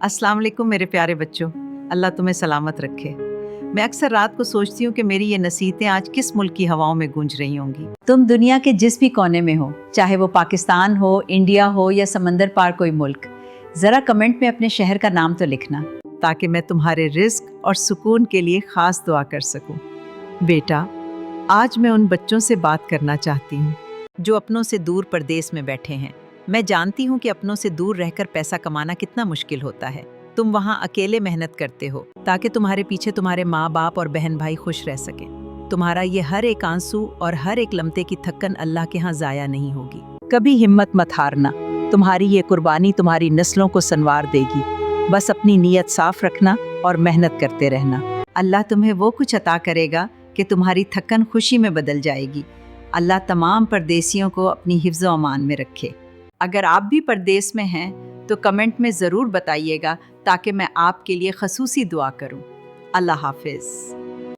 अस्सलाम वालेकुम मेरे प्यारे बच्चों, अल्लाह तुम्हें सलामत रखे। मैं अक्सर रात को सोचती हूँ कि मेरी ये नसीहतें आज किस मुल्क की हवाओं में गूंज रही होंगी। तुम दुनिया के जिस भी कोने में हो, चाहे वो पाकिस्तान हो, इंडिया हो या समंदर पार कोई मुल्क, जरा कमेंट में अपने शहर का नाम तो लिखना, ताकि मैं तुम्हारे रिस्क और सुकून के लिए खास दुआ कर सकूं। बेटा, आज मैं उन बच्चों से बात करना चाहती हूँ जो अपनों से दूर परदेश में बैठे हैं। मैं जानती हूँ कि अपनों से दूर रहकर पैसा कमाना कितना मुश्किल होता है। तुम वहाँ अकेले मेहनत करते हो ताकि तुम्हारे पीछे तुम्हारे माँ बाप और बहन भाई खुश रह सकें। तुम्हारा ये हर एक आंसू और हर एक लम्हे की थकन अल्लाह के यहाँ ज़ाया नहीं होगी। कभी हिम्मत मत हारना, तुम्हारी ये कुर्बानी तुम्हारी नस्लों को संवार देगी। बस अपनी नीयत साफ रखना और मेहनत करते रहना। अल्लाह तुम्हें वो कुछ अता करेगा कि तुम्हारी थकन खुशी में बदल जाएगी। अल्लाह तमाम परदेसियों को अपनी हिफ्ज़ व अमान में रखे। अगर आप भी परदेस में हैं तो कमेंट में ज़रूर बताइएगा ताकि मैं आपके लिए खसूसी दुआ करूं। अल्लाह हाफिज़।